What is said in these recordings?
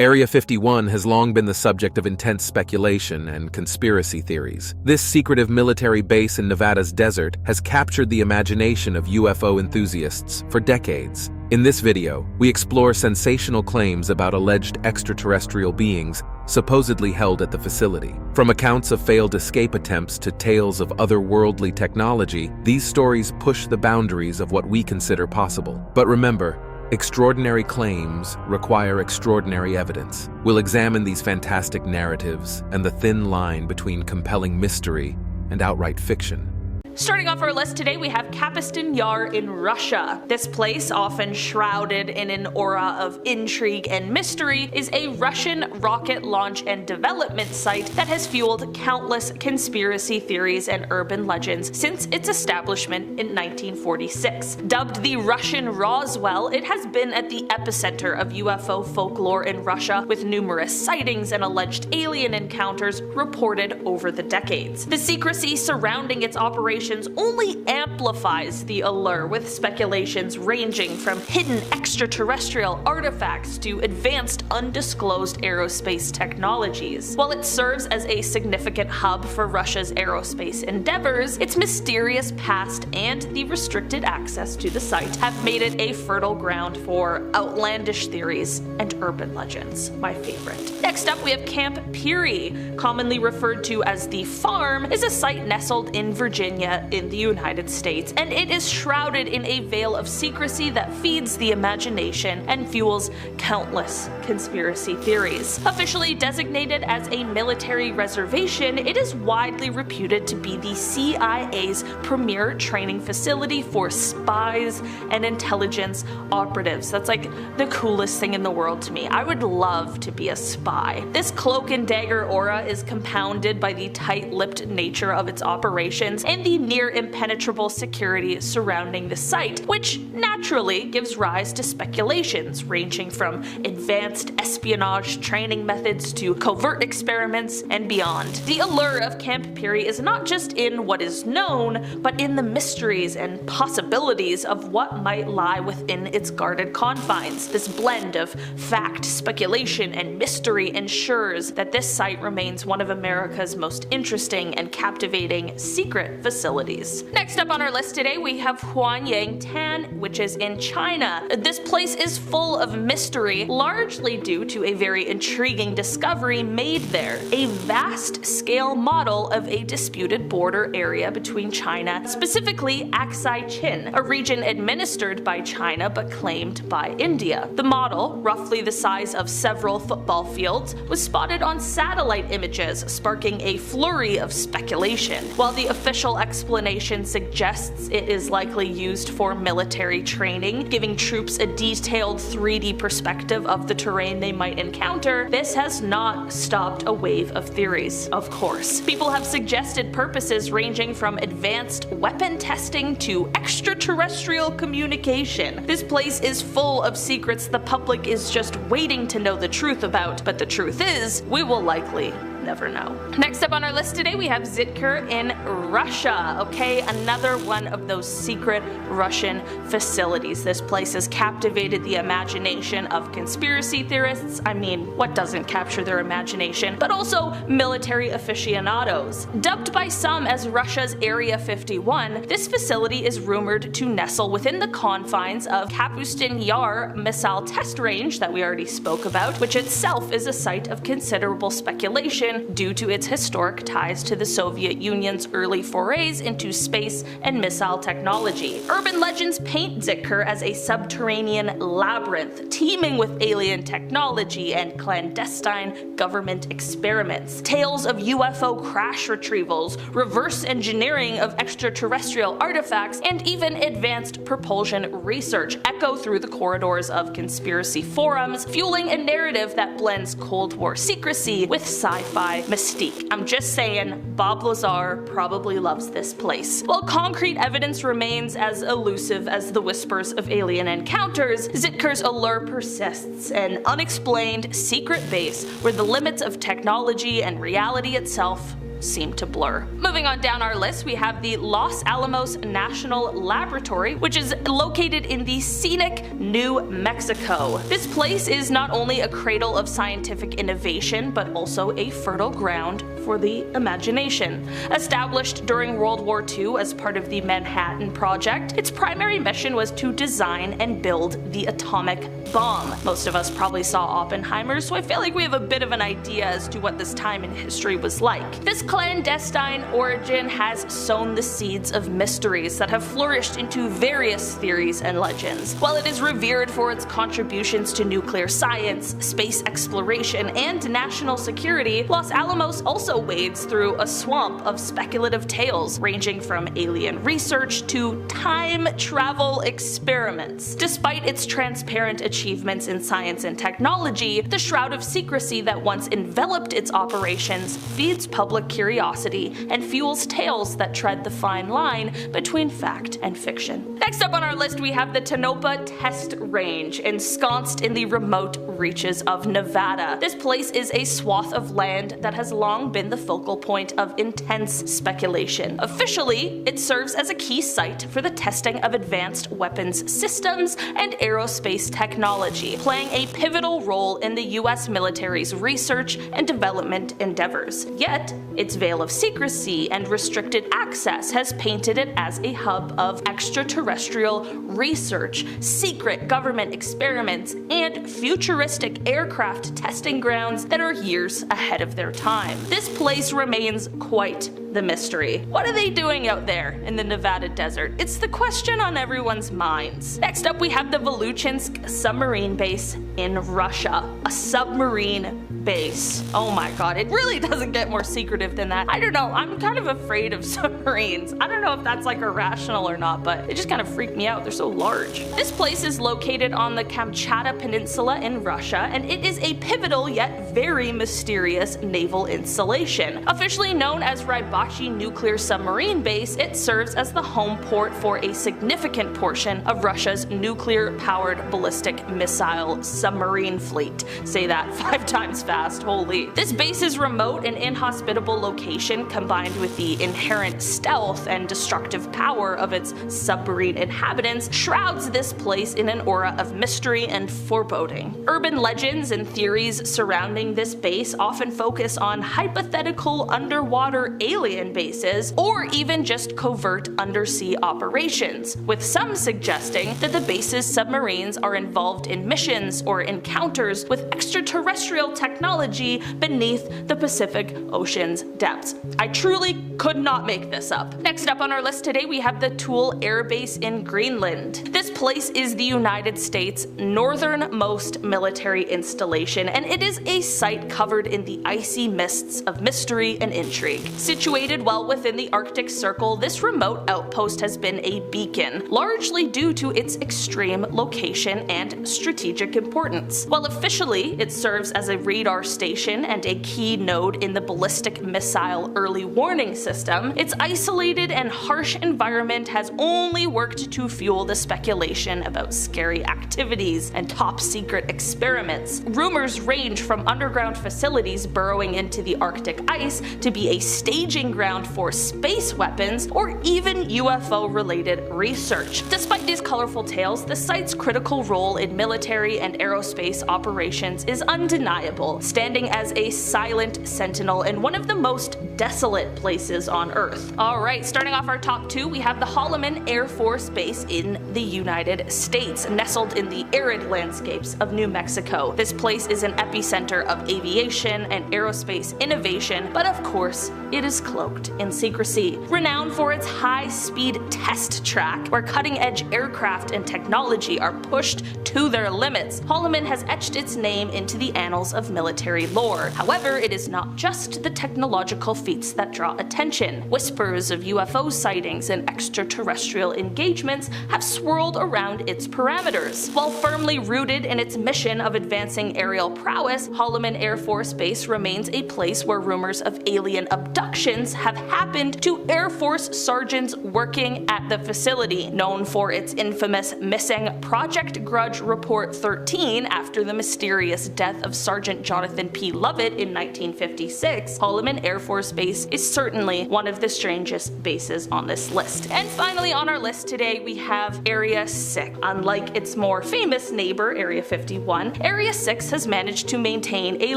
Area 51 has long been the subject of intense speculation and conspiracy theories. This secretive military base in Nevada's desert has captured the imagination of UFO enthusiasts for decades. In this video, we explore sensational claims about alleged extraterrestrial beings supposedly held at the facility. From accounts of failed escape attempts to tales of otherworldly technology, these stories push the boundaries of what we consider possible. But remember, extraordinary claims require extraordinary evidence. We'll examine these fantastic narratives and the thin line between compelling mystery and outright fiction. Starting off our list today, we have Kapustin Yar in Russia. This place, often shrouded in an aura of intrigue and mystery, is a Russian rocket launch and development site that has fueled countless conspiracy theories and urban legends since its establishment in 1946. Dubbed the Russian Roswell, it has been at the epicenter of UFO folklore in Russia, with numerous sightings and alleged alien encounters reported over the decades. The secrecy surrounding its operations only amplifies the allure, with speculations ranging from hidden extraterrestrial artifacts to advanced undisclosed aerospace technologies. While it serves as a significant hub for Russia's aerospace endeavors, its mysterious past and the restricted access to the site have made it a fertile ground for outlandish theories and urban legends. My favorite. Next up, we have Camp Peary, commonly referred to as the Farm, is a site nestled in Virginia in the United States, and it is shrouded in a veil of secrecy that feeds the imagination and fuels countless conspiracy theories. Officially designated as a military reservation, it is widely reputed to be the CIA's premier training facility for spies and intelligence operatives. That's like the coolest thing in the world to me. I would love to be a spy. This cloak and dagger aura is compounded by the tight-lipped nature of its operations and the near impenetrable security surrounding the site, which naturally gives rise to speculations ranging from advanced espionage training methods to covert experiments and beyond. The allure of Camp Peary is not just in what is known, but in the mysteries and possibilities of what might lie within its guarded confines. This blend of fact, speculation, and mystery ensures that this site remains one of America's most interesting and captivating secret facilities. Next up on our list today, we have Hangyang Tan, which is in China. This place is full of mystery, largely due to a very intriguing discovery made there: a vast-scale model of a disputed border area between China, specifically Aksai Chin, a region administered by China but claimed by India. The model, roughly the size of several football fields, was spotted on satellite images, sparking a flurry of speculation. While the official explanation suggests it is likely used for military training, giving troops a detailed 3D perspective of the terrain they might encounter, this has not stopped a wave of theories, of course. People have suggested purposes ranging from advanced weapon testing to extraterrestrial communication. This place is full of secrets the public is just waiting to know the truth about, but the truth is, we will likely never know. Next up on our list today, we have Zitkar in Russia. Okay, another one of those secret Russian facilities. This place has captivated the imagination of conspiracy theorists. I mean, what doesn't capture their imagination? But also military aficionados. Dubbed by some as Russia's Area 51, this facility is rumored to nestle within the confines of Kapustin Yar missile test range that we already spoke about, which itself is a site of considerable speculation due to its historic ties to the Soviet Union's early forays into space and missile technology. Urban legends paint Zitkar as a subterranean labyrinth teeming with alien technology and clandestine government experiments. Tales of UFO crash retrievals, reverse engineering of extraterrestrial artifacts, and even advanced propulsion research echo through the corridors of conspiracy forums, fueling a narrative that blends Cold War secrecy with sci-fi mystique. I'm just saying, Bob Lazar probably loves this place. While concrete evidence remains as elusive as the whispers of alien encounters, Zitkar's allure persists, an unexplained secret base where the limits of technology and reality itself seem to blur. Moving on down our list, we have the Los Alamos National Laboratory, which is located in the scenic New Mexico. This place is not only a cradle of scientific innovation, but also a fertile ground for the imagination. Established during World War II as part of the Manhattan Project, its primary mission was to design and build the atomic bomb. Most of us probably saw Oppenheimer, so I feel like we have a bit of an idea as to what this time in history was like. This clandestine origin has sown the seeds of mysteries that have flourished into various theories and legends. While it is revered for its contributions to nuclear science, space exploration, and national security, Los Alamos also wades through a swamp of speculative tales ranging from alien research to time travel experiments. Despite its transparent achievements in science and technology, the shroud of secrecy that once enveloped its operations feeds public curiosity and fuels tales that tread the fine line between fact and fiction. Next up on our list, we have the Tonopah Test Range, ensconced in the remote reaches of Nevada. This place is a swath of land that has long been the focal point of intense speculation. Officially, it serves as a key site for the testing of advanced weapons systems and aerospace technology, playing a pivotal role in the US military's research and development endeavors. Yet, its veil of secrecy and restricted access has painted it as a hub of extraterrestrial research, secret government experiments, and futuristic aircraft testing grounds that are years ahead of their time. This place remains quite the mystery. What are they doing out there in the Nevada desert? It's the question on everyone's minds. Next up, we have the Voluchinsk submarine base in Russia. A submarine base. Oh my god, it really doesn't get more secretive than that. I don't know, I'm kind of afraid of submarines. I don't know if that's like irrational or not, but it just kind of freaked me out. They're so large. This place is located on the Kamchatka Peninsula in Russia, and it is a pivotal yet very mysterious naval installation. Officially known as Rybachi Nuclear Submarine Base, it serves as the home port for a significant portion of Russia's nuclear-powered ballistic missile submarine fleet. Say that 5 times fast, holy. This base's remote and inhospitable location, combined with the inherent stealth and destructive power of its submarine inhabitants, shrouds this place in an aura of mystery and foreboding. Urban legends and theories surrounding this base often focus on hypothetical underwater alien bases, or even just covert undersea operations, with some suggesting that the base's submarines are involved in missions or encounters with extraterrestrial technology beneath the Pacific Ocean's depths. I truly could not make this up. Next up on our list today, we have the Thule Air Base in Greenland. This place is the United States' northernmost military installation, and it is a site covered in the icy mists of mystery and intrigue. Situated well within the Arctic Circle, this remote outpost has been a beacon, largely due to its extreme location and strategic importance. While officially it serves as a radar station and a key node in the ballistic missile early warning system, its isolated and harsh environment has only worked to fuel the speculation about scary activities and top-secret experiments. Rumors range from underground facilities burrowing into the Arctic ice to be a staging ground for space weapons or even UFO-related research. Despite these colorful tales, the site's critical role in military and aerospace operations is undeniable, standing as a silent sentinel in one of the most desolate places on Earth. Alright, starting off our top 2, we have the Holloman Air Force Base in the United States, nestled in the arid landscapes of New Mexico. This place is an epicenter of aviation and aerospace innovation, but of course, it is cloaked in secrecy. Renowned for its high-speed test track, where cutting-edge aircraft and technology are pushed to their limits, Holloman has etched its name into the annals of military lore. However, it is not just the technological feats that draw attention. Whispers of UFO sightings and extraterrestrial engagements have swirled around its parameters. While firmly rooted in its mission of advancing aerial prowess, Holloman Holloman Air Force Base remains a place where rumors of alien abductions have happened to Air Force sergeants working at the facility. Known for its infamous missing Project Grudge Report 13 after the mysterious death of Sergeant Jonathan P. Lovett in 1956, Holloman Air Force Base is certainly one of the strangest bases on this list. And finally on our list today we have Area 6. Unlike its more famous neighbor, Area 51, Area 6 has managed to maintain a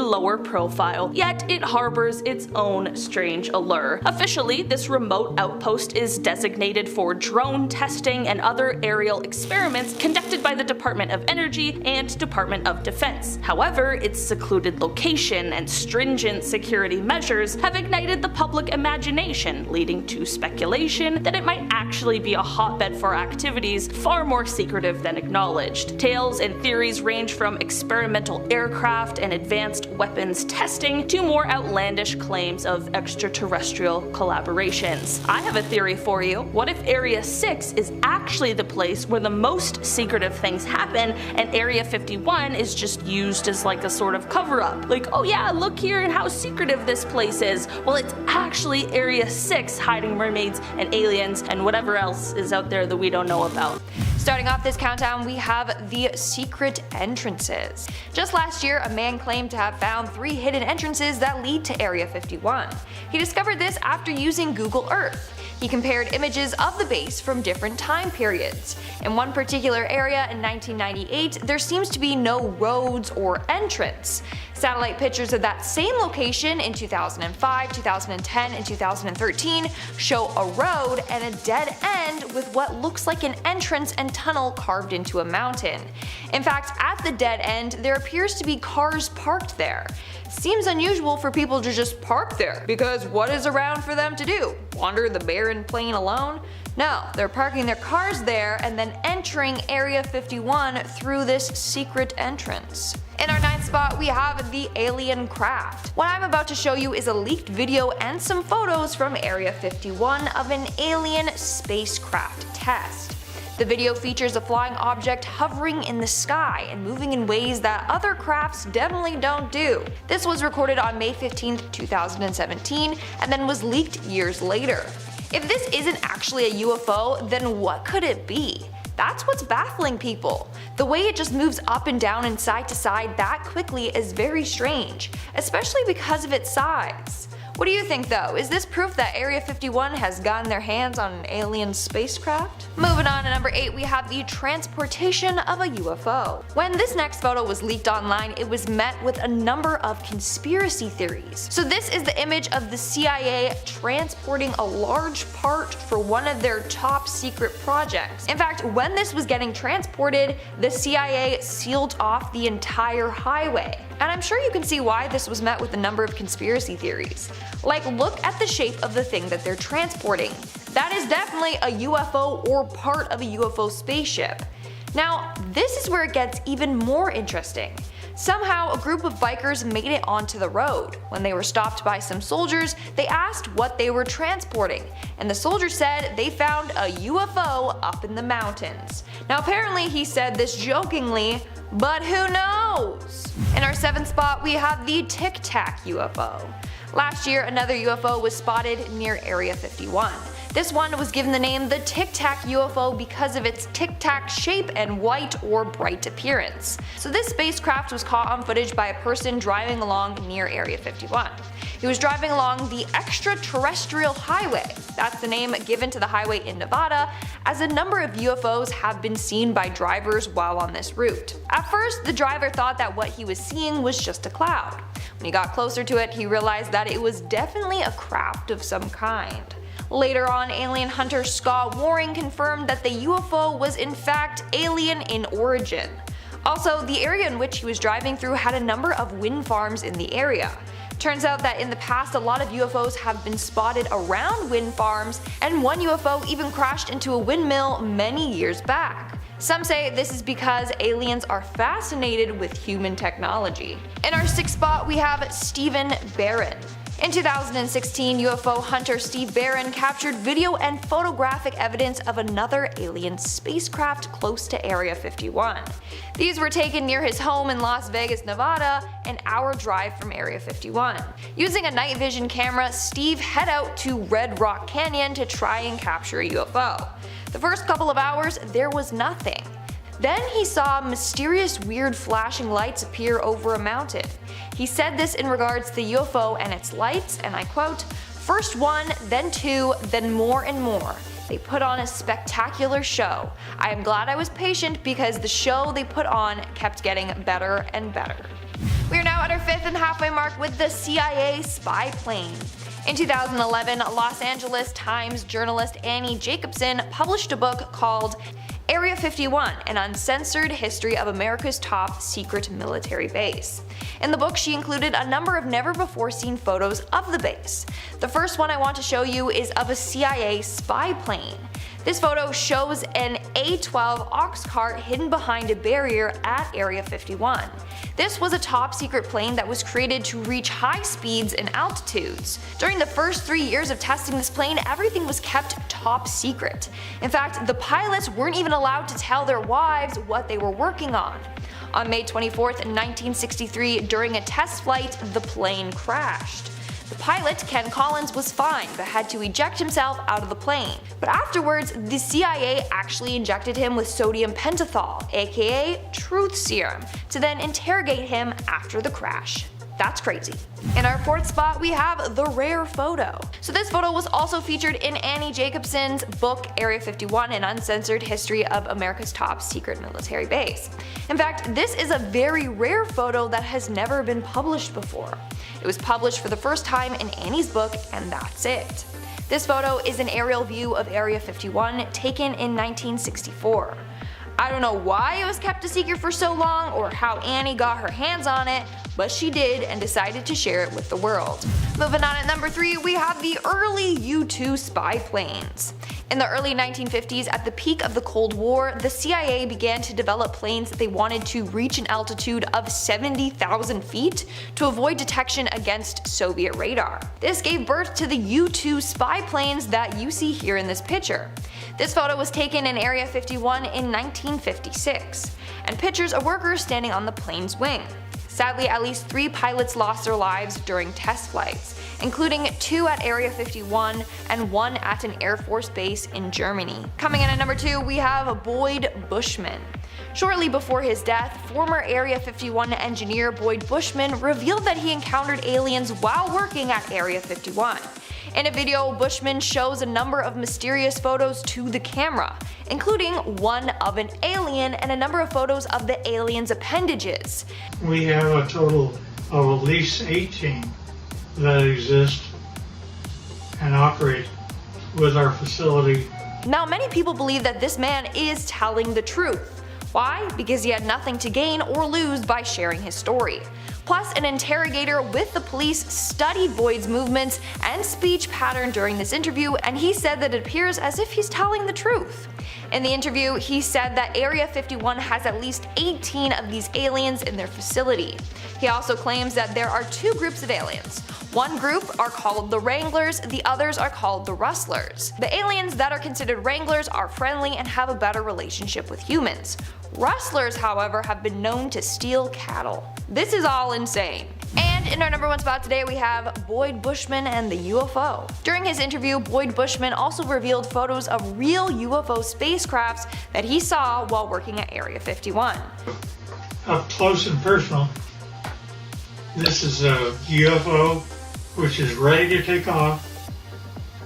lower profile, yet it harbors its own strange allure. Officially, this remote outpost is designated for drone testing and other aerial experiments conducted by the Department of Energy and Department of Defense. However, its secluded location and stringent security measures have ignited the public imagination, leading to speculation that it might actually be a hotbed for activities far more secretive than acknowledged. Tales and theories range from experimental aircraft and advanced weapons testing to more outlandish claims of extraterrestrial collaborations. I have a theory for you. What if Area 6 is actually the place where the most secretive things happen and Area 51 is just used as like a sort of cover-up? Like, oh yeah, look here at how secretive this place is. Well, it's actually Area 6 hiding mermaids and aliens and whatever else is out there that we don't know about. Starting off this countdown, we have the secret entrances. Just last year, a man claimed to have found 3 hidden entrances that lead to Area 51. He discovered this after using Google Earth. He compared images of the base from different time periods. In one particular area in 1998, there seems to be no roads or entrance. Satellite pictures of that same location in 2005, 2010, and 2013 show a road and a dead end with what looks like an entrance and tunnel carved into a mountain. In fact, at the dead end, there appears to be cars parked there. Seems unusual for people to just park there, because what is around for them to do? Wander the barren plain alone? No, they're parking their cars there and then entering Area 51 through this secret entrance. In our 9th spot, we have the alien craft. What I'm about to show you is a leaked video and some photos from Area 51 of an alien spacecraft test. The video features a flying object hovering in the sky and moving in ways that other crafts definitely don't do. This was recorded on May 15, 2017, and then was leaked years later. If this isn't actually a UFO, then what could it be? That's what's baffling people. The way it just moves up and down and side to side that quickly is very strange, especially because of its size. What do you think though? Is this proof that Area 51 has gotten their hands on an alien spacecraft? Moving on to number 8, we have the transportation of a UFO. When this next photo was leaked online, it was met with a number of conspiracy theories. So this is the image of the CIA transporting a large part for one of their top secret projects. In fact, when this was getting transported, the CIA sealed off the entire highway. And I'm sure you can see why this was met with a number of conspiracy theories. Like, look at the shape of the thing that they're transporting. That is definitely a UFO or part of a UFO spaceship. Now, this is where it gets even more interesting. Somehow, a group of bikers made it onto the road. When they were stopped by some soldiers, they asked what they were transporting, and the soldier said they found a UFO up in the mountains. Now apparently he said this jokingly, but who knows? In our 7th spot, we have the Tic Tac UFO. Last year, another UFO was spotted near Area 51. This one was given the name the Tic Tac UFO because of its tic tac shape and white or bright appearance. So this spacecraft was caught on footage by a person driving along near Area 51. He was driving along the Extraterrestrial Highway. That's the name given to the highway in Nevada, as a number of UFOs have been seen by drivers while on this route. At first, the driver thought that what he was seeing was just a cloud. When he got closer to it, he realized that it was definitely a craft of some kind. Later on, alien hunter Scott Waring confirmed that the UFO was in fact alien in origin. Also, the area in which he was driving through had a number of wind farms in the area. Turns out that in the past, a lot of UFOs have been spotted around wind farms, and one UFO even crashed into a windmill many years back. Some say this is because aliens are fascinated with human technology. In our 6th spot, we have Stephen Barron. In 2016, UFO hunter Steve Barron captured video and photographic evidence of another alien spacecraft close to Area 51. These were taken near his home in Las Vegas, Nevada, an hour drive from Area 51. Using a night vision camera, Steve head out to Red Rock Canyon to try and capture a UFO. The first couple of hours, there was nothing. Then he saw mysterious weird flashing lights appear over a mountain. He said this in regards to the UFO and its lights, and I quote, "First one, then two, then more and more. They put on a spectacular show. I am glad I was patient because the show they put on kept getting better and better." We are now at our 5th and halfway mark with the CIA spy plane. In 2011, Los Angeles Times journalist Annie Jacobson published a book called Area 51, an uncensored history of America's top secret military base. In the book, she included a number of never-before-seen photos of the base. The first one I want to show you is of a CIA spy plane. This photo shows an A-12 ox cart hidden behind a barrier at Area 51. This was a top-secret plane that was created to reach high speeds and altitudes. During the first 3 years of testing this plane, everything was kept top secret. In fact, the pilots weren't even allowed to tell their wives what they were working on. On May 24, 1963, during a test flight, the plane crashed. The pilot, Ken Collins, was fine but had to eject himself out of the plane. But afterwards, the CIA actually injected him with sodium pentothal, aka truth serum, to then interrogate him after the crash. That's crazy. In our 4th spot, we have the rare photo. So this photo was also featured in Annie Jacobson's book Area 51, an uncensored history of America's top secret military base. In fact, this is a very rare photo that has never been published before. It was published for the first time in Annie's book, and that's it. This photo is an aerial view of Area 51 taken in 1964. I don't know why it was kept a secret for so long or how Annie got her hands on it, but she did and decided to share it with the world. Moving on at number 3, we have the early U-2 spy planes. In the early 1950s, at the peak of the Cold War, the CIA began to develop planes that they wanted to reach an altitude of 70,000 feet to avoid detection against Soviet radar. This gave birth to the U-2 spy planes that you see here in this picture. This photo was taken in Area 51 in 1956, and pictures of workers standing on the plane's wing. Sadly, at least 3 pilots lost their lives during test flights, including 2 at Area 51 and 1 at an Air Force base in Germany. Coming in at number 2, we have Boyd Bushman. Shortly before his death, former Area 51 engineer Boyd Bushman revealed that he encountered aliens while working at Area 51. In a video, Bushman shows a number of mysterious photos to the camera, including one of an alien and a number of photos of the alien's appendages. We have a total of at least 18 that exist and operate with our facility. Now, many people believe that this man is telling the truth. Why? Because he had nothing to gain or lose by sharing his story. Plus, an interrogator with the police studied Boyd's movements and speech pattern during this interview, and he said that it appears as if he's telling the truth. In the interview, he said that Area 51 has at least 18 of these aliens in their facility. He also claims that there are 2 groups of aliens. One group are called the Wranglers, the others are called the Rustlers. The aliens that are considered Wranglers are friendly and have a better relationship with humans. Rustlers, however, have been known to steal cattle. This is all insane. And in our number 1 spot today, we have Boyd Bushman and the UFO. During his interview, Boyd Bushman also revealed photos of real UFO spacecrafts that he saw while working at Area 51. Up close and personal, this is a UFO which is ready to take off.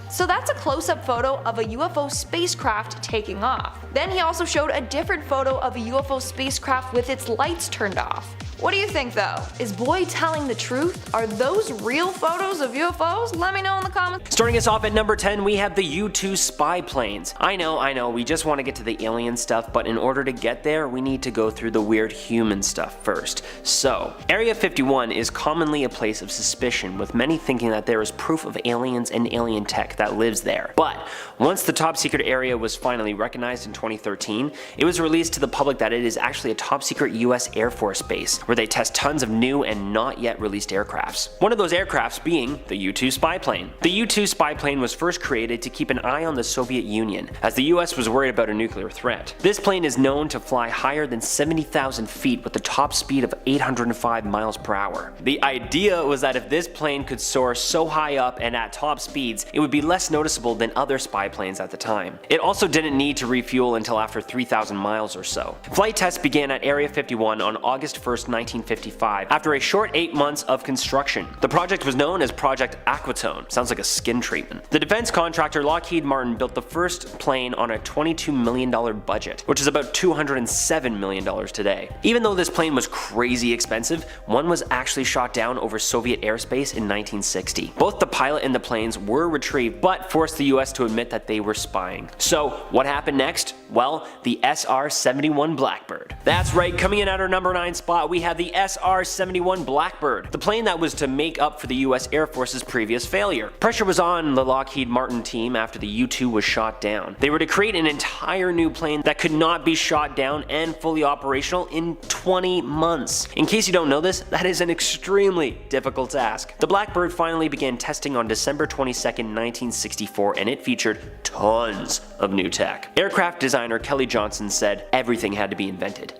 So that's a close-up photo of a UFO spacecraft taking off. Then he also showed a different photo of a UFO spacecraft with its lights turned off. What do you think though? Is Boyd telling the truth? Are those real photos of UFOs? Let me know in the comments. Starting us off at number 10, we have the U-2 spy planes. I know, we just want to get to the alien stuff, but in order to get there, we need to go through the weird human stuff first. So, Area 51 is commonly a place of suspicion, with many thinking that there is proof of aliens and alien tech that lives there. But once the top secret area was finally recognized in 2013, it was released to the public that it is actually a top secret US Air Force base, where they test tons of new and not yet released aircrafts. One of those aircrafts being the U-2 spy plane. The U-2 spy plane was first created to keep an eye on the Soviet Union, as the US was worried about a nuclear threat. This plane is known to fly higher than 70,000 feet with a top speed of 805 miles per hour. The idea was that if this plane could soar so high up and at top speeds, it would be less noticeable than other spy planes at the time. It also didn't need to refuel until after 3,000 miles or so. Flight tests began at Area 51 on August 1st, 1955, after a short 8 months of construction. The project was known as Project Aquatone. Sounds like a skin treatment. The defense contractor Lockheed Martin built the first plane on a $22 million budget, which is about $207 million today. Even though this plane was crazy expensive, one was actually shot down over Soviet airspace in 1960. Both the pilot and the planes were retrieved, but forced the US to admit that they were spying. So what happened next? Well, the SR-71 Blackbird. That's right, coming in at our number 9 spot, we have the SR-71 Blackbird, the plane that was to make up for the US Air Force's previous failure. Pressure was on the Lockheed Martin team after the U-2 was shot down. They were to create an entire new plane that could not be shot down and fully operational in 20 months. In case you don't know this, that is an extremely difficult task. The Blackbird finally began testing on December 22nd, 1964, and it featured tons of new tech. Aircraft designer Kelly Johnson said everything had to be invented.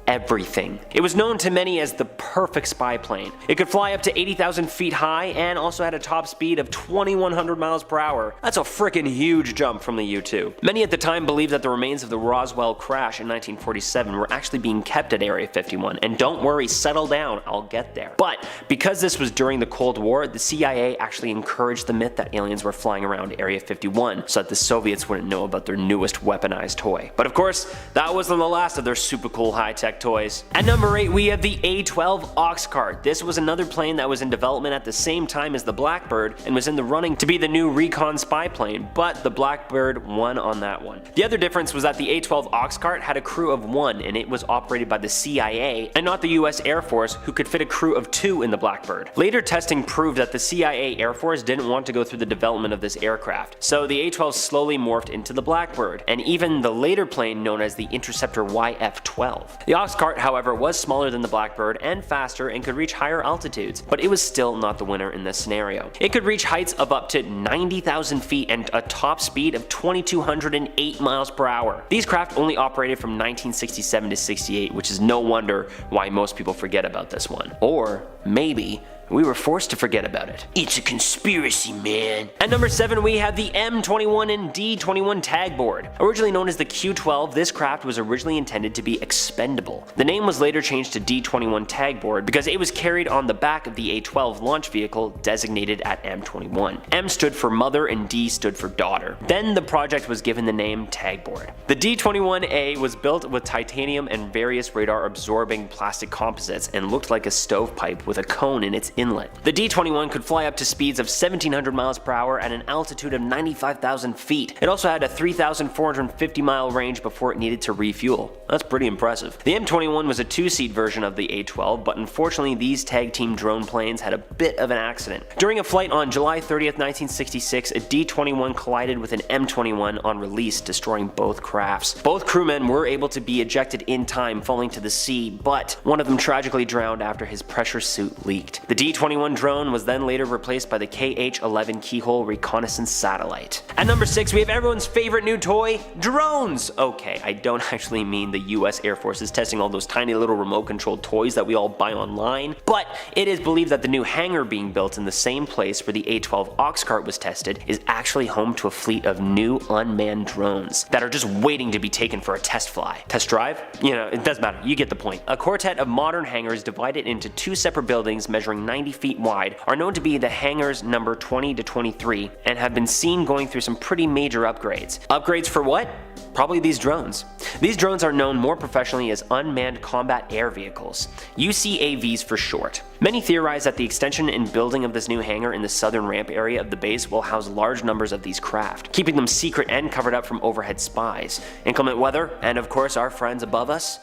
Everything. It was known to many as the perfect spy plane. It could fly up to 80,000 feet high and also had a top speed of 2,100 miles per hour. That's a freaking huge jump from the U-2. Many at the time believed that the remains of the Roswell Crash in 1947 were actually being kept at Area 51, and don't worry, settle down, I'll get there. But because this was during the Cold War, the CIA actually encouraged the myth that aliens were flying around Area 51 so that the Soviets wouldn't know about their newest weaponized toy. But of course, that wasn't the last of their super cool high-tech toys. At number 8, we have the A-12 Oxcart. This was another plane that was in development at the same time as the Blackbird and was in the running to be the new recon spy plane, but the Blackbird won on that one. The other difference was that the A-12 Oxcart had a crew of 1 and it was operated by the CIA and not the US Air Force, who could fit a crew of 2 in the Blackbird. Later testing proved that the CIA Air Force didn't want to go through the development of this aircraft, so the A-12 slowly morphed into the Blackbird, and even the later plane known as the Interceptor YF-12. The Oxcart, however, was smaller than the Blackbird and faster and could reach higher altitudes, but it was still not the winner in this scenario. It could reach heights of up to 90,000 feet and a top speed of 2,208 miles per hour. These craft only operated from 1967 to 68, which is no wonder why most people forget about this one. Or maybe we were forced to forget about it. It's a conspiracy, man. At number 7, we have the M21 and D21 tag board. Originally known as the Q-12, this craft was originally intended to be expendable. The name was later changed to D21 tag board because it was carried on the back of the A-12 launch vehicle designated at M21. M stood for mother and D stood for daughter. Then the project was given the name tag board. The D21A was built with titanium and various radar absorbing plastic composites and looked like a stovepipe with a cone in its inlet. The D21 could fly up to speeds of 1,700 miles per hour at an altitude of 95,000 feet. It also had a 3,450 mile range before it needed to refuel. That's pretty impressive. The M21 was a 2-seat version of the A-12, but unfortunately these tag team drone planes had a bit of an accident. During a flight on July 30th, 1966, a D-21 collided with an M21 on release, destroying both crafts. Both crewmen were able to be ejected in time, falling to the sea, but one of them tragically drowned after his pressure suit leaked. The D-21 drone was then later replaced by the KH-11 keyhole reconnaissance satellite. At number 6, we have everyone's favorite new toy, drones! Okay, I don't actually mean the US Air Force is testing all those tiny little remote-controlled toys that we all buy online, but it is believed that the new hangar being built in the same place where the A-12 Oxcart was tested is actually home to a fleet of new unmanned drones that are just waiting to be taken for a test fly. Test drive? You know, it doesn't matter, you get the point. A quartet of modern hangars divided into 2 separate buildings measuring 90 feet wide are known to be the hangars number 20 to 23 and have been seen going through some pretty major upgrades. Upgrades for what? Probably these drones. These drones are known more professionally as unmanned combat air vehicles, UCAVs for short. Many theorize that the extension and building of this new hangar in the southern ramp area of the base will house large numbers of these craft, keeping them secret and covered up from overhead spies, inclement weather, and of course our friends above us,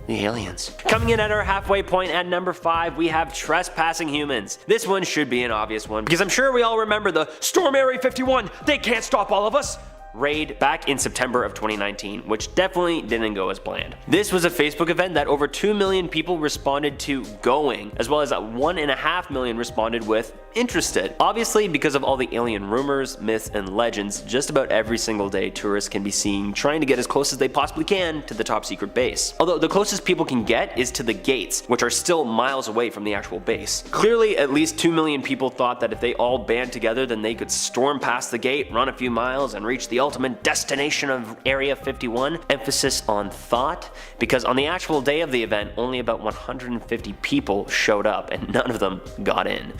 the aliens. Coming in at our halfway point at number 5, we have trespassing humans. This one should be an obvious one, because I'm sure we all remember the Storm Area 51, they can't stop all of us. raid back in September of 2019, which definitely didn't go as planned. This was a Facebook event that over 2 million people responded to going, as well as 1.5 million responded with interested. Obviously, because of all the alien rumors, myths, and legends, just about every single day tourists can be seen trying to get as close as they possibly can to the top secret base. Although the closest people can get is to the gates, which are still miles away from the actual base. Clearly, at least 2 million people thought that if they all band together, then they could storm past the gate, run a few miles, and reach the ultimate destination of Area 51. Emphasis on thought, because on the actual day of the event, only about 150 people showed up and none of them got in.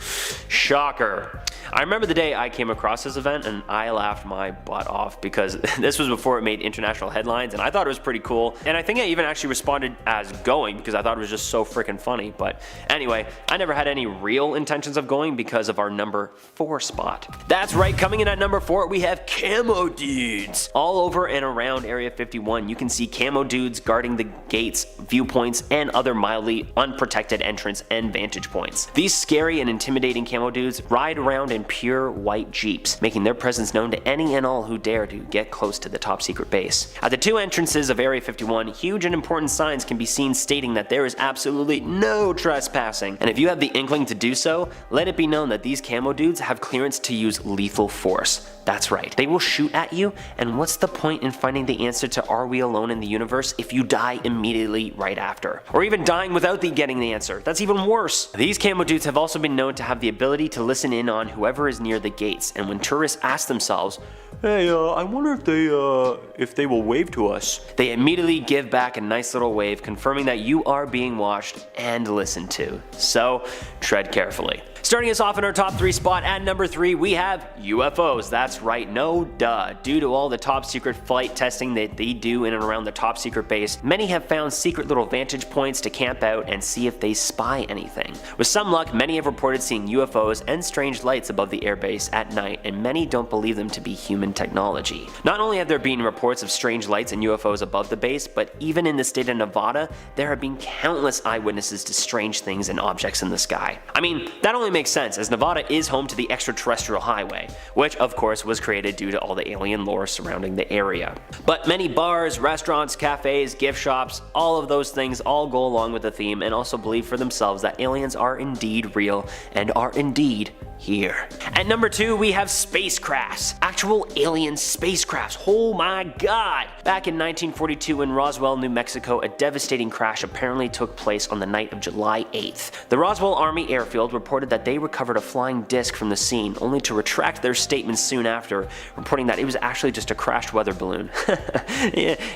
Shocker. I remember the day I came across this event and I laughed my butt off because this was before it made international headlines and I thought it was pretty cool. And I think I even actually responded as going because I thought it was just so freaking funny. But anyway, I never had any real intentions of going because of our number 4 spot. That's right, coming in at number 4, we have camo dudes. All over and around Area 51, you can see camo dudes guarding the gates, viewpoints, and other mildly unprotected entrance and vantage points. These scary and intimidating camo dudes ride around in pure white jeeps, making their presence known to any and all who dare to get close to the top secret base. At the 2 entrances of Area 51, huge and important signs can be seen stating that there is absolutely no trespassing, and if you have the inkling to do so, let it be known that these camo dudes have clearance to use lethal force. That's right, they will shoot at you, and what's the point in finding the answer to are we alone in the universe if you die immediately right after? Or even dying without getting the answer, that's even worse. These camo dudes have also been known to have the ability to listen in on whoever is near the gates, and when tourists ask themselves, hey, I wonder if they will wave to us, they immediately give back a nice little wave confirming that you are being watched and listened to. So, tread carefully. Starting us off in our top 3 spot at number 3, we have UFOs. That's right, no duh. Due to all the top secret flight testing that they do in and around the top secret base, many have found secret little vantage points to camp out and see if they spy anything. With some luck, many have reported seeing UFOs and strange lights above the airbase at night, and many don't believe them to be human technology. Not only have there been reports of strange lights and UFOs above the base, but even in the state of Nevada, there have been countless eyewitnesses to strange things and objects in the sky. I mean, that only makes sense, as Nevada is home to the Extraterrestrial Highway, which of course was created due to all the alien lore surrounding the area. But many bars, restaurants, cafes, gift shops, all of those things all go along with the theme and also believe for themselves that aliens are indeed real and are indeed here. At number 2, we have spacecrafts. Actual alien spacecrafts. Oh my god! Back in 1942 in Roswell, New Mexico, a devastating crash apparently took place on the night of July 8th. The Roswell Army Airfield reported that they recovered a flying disc from the scene, only to retract their statements soon after, reporting that it was actually just a crashed weather balloon.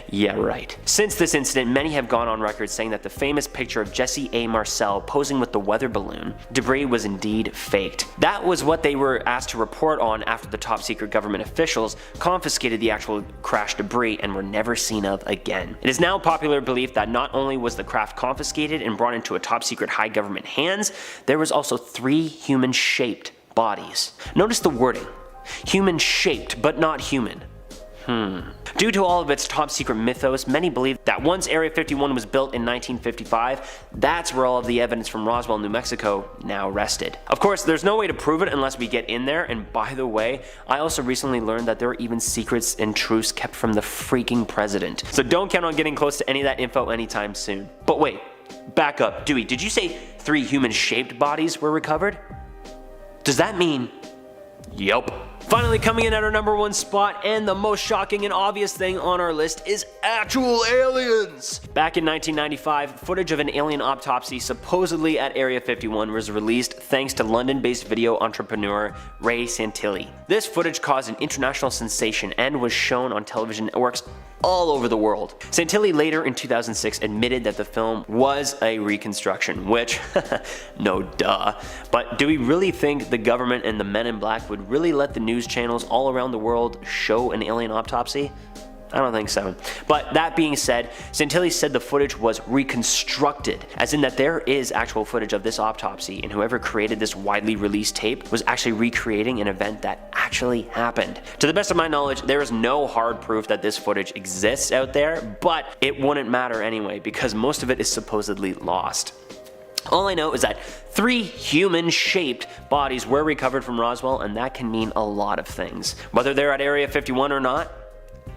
yeah, right. Since this incident, many have gone on record saying that the famous picture of Jesse A. Marcel posing with the weather balloon debris was indeed faked. That was what they were asked to report on after the top secret government officials confiscated the actual crash debris and were never seen of again. It is now popular belief that not only was the craft confiscated and brought into a top secret high government hands, there was also 3 human-shaped bodies. Notice the wording. Human-shaped, but not human. Due to all of its top secret mythos, many believe that once Area 51 was built in 1955, that's where all of the evidence from Roswell, New Mexico now rested. Of course, there's no way to prove it unless we get in there, and by the way, I also recently learned that there are even secrets and truths kept from the freaking president. So don't count on getting close to any of that info anytime soon. But wait, back up. Dewey, did you say 3 human-shaped bodies were recovered? Does that mean... Yup. Finally coming in at our number 1 spot, and the most shocking and obvious thing on our list is actual aliens! Back in 1995, footage of an alien autopsy supposedly at Area 51 was released thanks to London-based video entrepreneur Ray Santilli. This footage caused an international sensation and was shown on television networks all over the world. Santilli later in 2006 admitted that the film was a reconstruction, which, no duh. But do we really think the government and the men in black would really let the news channels all around the world show an alien autopsy? I don't think so. But that being said, Santilli said the footage was reconstructed, as in that there is actual footage of this autopsy, and whoever created this widely released tape was actually recreating an event that actually happened. To the best of my knowledge, there is no hard proof that this footage exists out there, but it wouldn't matter anyway, because most of it is supposedly lost. All I know is that 3 human-shaped bodies were recovered from Roswell, and that can mean a lot of things. Whether they're at Area 51 or not,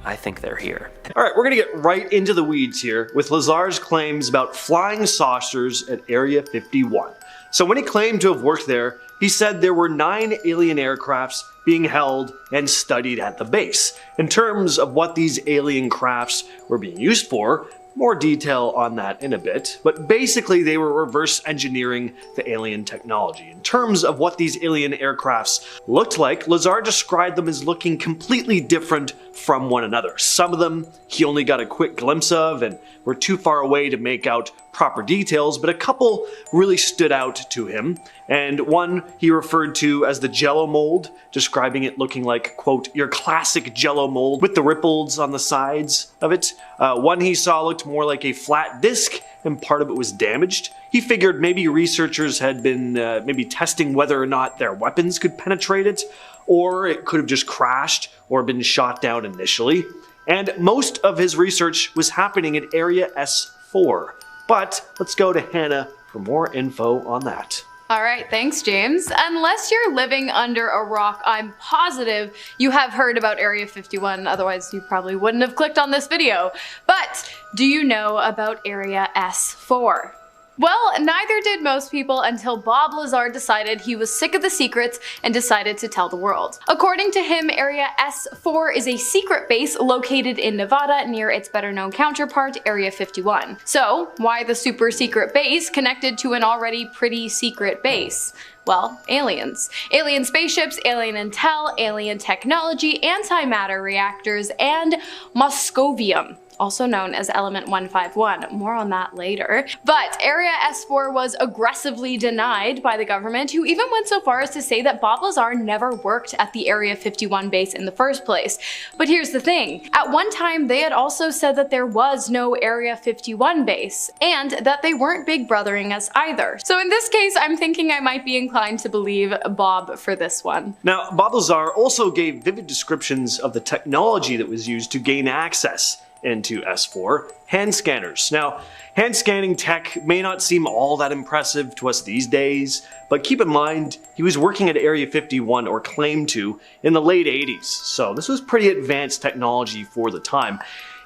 I think they're here. Alright, we're gonna get right into the weeds here with Lazar's claims about flying saucers at Area 51. So when he claimed to have worked there, he said there were 9 alien aircrafts being held and studied at the base. In terms of what these alien crafts were being used for, more detail on that in a bit, but basically they were reverse engineering the alien technology. In terms of what these alien aircrafts looked like, Lazar described them as looking completely different from one another. Some of them he only got a quick glimpse of and were too far away to make out proper details, but a couple really stood out to him, and one he referred to as the Jello mold, describing it looking like, quote, your classic Jello mold with the ripples on the sides of it. One he saw looked more like a flat disc, and part of it was damaged. He figured maybe researchers had been maybe testing whether or not their weapons could penetrate it, or it could have just crashed or been shot down initially. And most of his research was happening at Area S4. But let's go to Hannah for more info on that. Alright, thanks James. Unless you're living under a rock, I'm positive you have heard about Area 51, otherwise you probably wouldn't have clicked on this video. But do you know about Area S4? Well, neither did most people until Bob Lazar decided he was sick of the secrets and decided to tell the world. According to him, Area S4 is a secret base located in Nevada near its better known counterpart, Area 51. So, why the super secret base connected to an already pretty secret base? Well, aliens. Alien spaceships, alien intel, alien technology, antimatter reactors, and moscovium, also known as element 151. More on that later. But Area S4 was aggressively denied by the government, who even went so far as to say that Bob Lazar never worked at the Area 51 base in the first place. But here's the thing. At one time, they had also said that there was no Area 51 base, and that they weren't big brothering us either. So in this case, I'm thinking I might be inclined to believe Bob for this one. Now, Bob Lazar also gave vivid descriptions of the technology that was used to gain access into S4, hand scanners. Now, hand scanning tech may not seem all that impressive to us these days, but keep in mind, he was working at Area 51, or claimed to, in the late 80s, so this was pretty advanced technology for the time.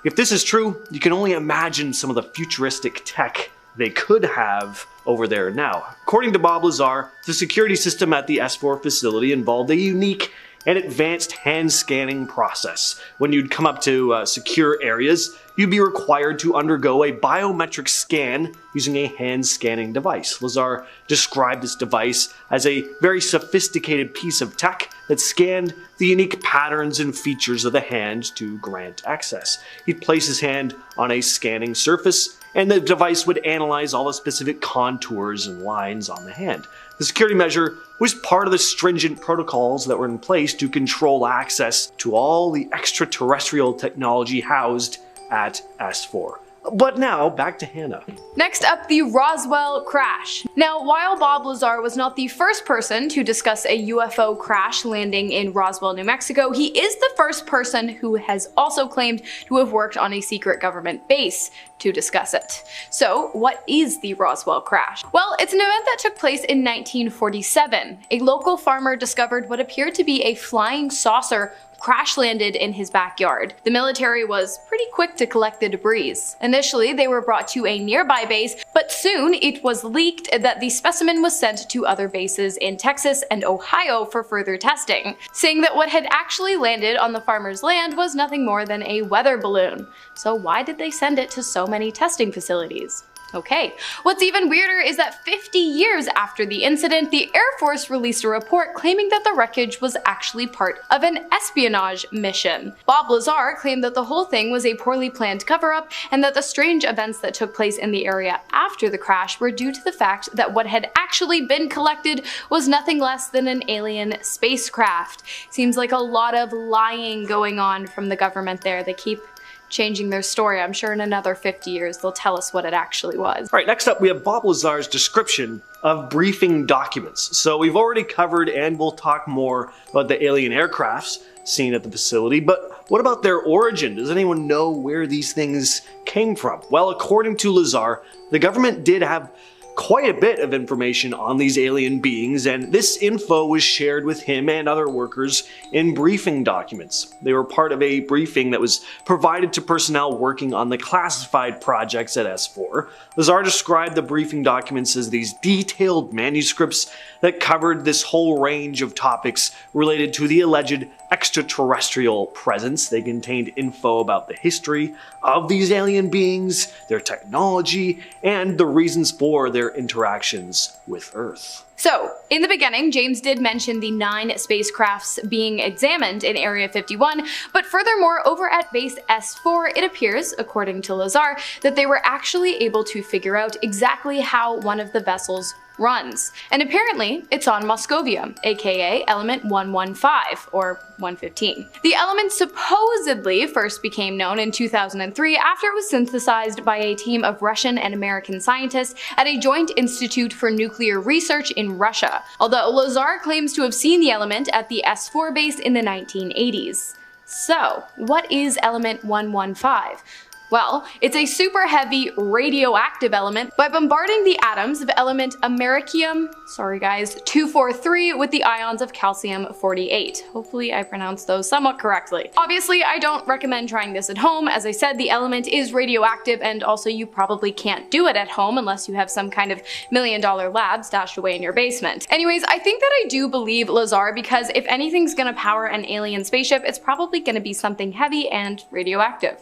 If this is true, you can only imagine some of the futuristic tech they could have over there now. According to Bob Lazar, the security system at the S4 facility involved a unique and advanced hand scanning process. When you'd come up to secure areas, you'd be required to undergo a biometric scan using a hand scanning device. Lazar described this device as a very sophisticated piece of tech that scanned the unique patterns and features of the hand to grant access. He'd place his hand on a scanning surface, and the device would analyze all the specific contours and lines on the hand. The security measure was part of the stringent protocols that were in place to control access to all the extraterrestrial technology housed at S4. But now, back to Hannah. Next up, the Roswell Crash. Now, while Bob Lazar was not the first person to discuss a UFO crash landing in Roswell, New Mexico, he is the first person who has also claimed to have worked on a secret government base to discuss it. So, what is the Roswell Crash? Well, it's an event that took place in 1947. A local farmer discovered what appeared to be a flying saucer crash landed in his backyard. The military was pretty quick to collect the debris. Initially, they were brought to a nearby base, but soon it was leaked that the specimen was sent to other bases in Texas and Ohio for further testing, saying that what had actually landed on the farmer's land was nothing more than a weather balloon. So why did they send it to so many testing facilities? Okay, what's even weirder is that 50 years after the incident, the Air Force released a report claiming that the wreckage was actually part of an espionage mission. Bob Lazar claimed that the whole thing was a poorly planned cover-up, and that the strange events that took place in the area after the crash were due to the fact that what had actually been collected was nothing less than an alien spacecraft. Seems like a lot of lying going on from the government there. They keep changing their story. I'm sure in another 50 years they'll tell us what it actually was. Alright, next up we have Bob Lazar's description of briefing documents. So we've already covered, and we'll talk more about the alien aircrafts seen at the facility, but what about their origin? Does anyone know where these things came from? Well, according to Lazar, the government did have quite a bit of information on these alien beings, and this info was shared with him and other workers in briefing documents. They were part of a briefing that was provided to personnel working on the classified projects at S4. Lazar described the briefing documents as these detailed manuscripts that covered this whole range of topics related to the alleged extraterrestrial presence. They contained info about the history of these alien beings, their technology, and the reasons for their interactions with Earth. So, in the beginning, James did mention the 9 spacecrafts being examined in Area 51, but furthermore, over at Base S4, it appears, according to Lazar, that they were actually able to figure out exactly how one of the vessels runs. And apparently, it's on Moscovia, aka element 115, or 115. The element supposedly first became known in 2003 after it was synthesized by a team of Russian and American scientists at a joint institute for nuclear research in Russia, although Lazar claims to have seen the element at the S4 base in the 1980s. So, what is element 115? Well, it's a super heavy radioactive element by bombarding the atoms of element americium, 243 with the ions of calcium 48. Hopefully I pronounced those somewhat correctly. Obviously, I don't recommend trying this at home. As I said, the element is radioactive, and also you probably can't do it at home unless you have some kind of $1,000,000 lab stashed away in your basement. Anyways, I think that I do believe Lazar, because if anything's gonna power an alien spaceship, it's probably gonna be something heavy and radioactive.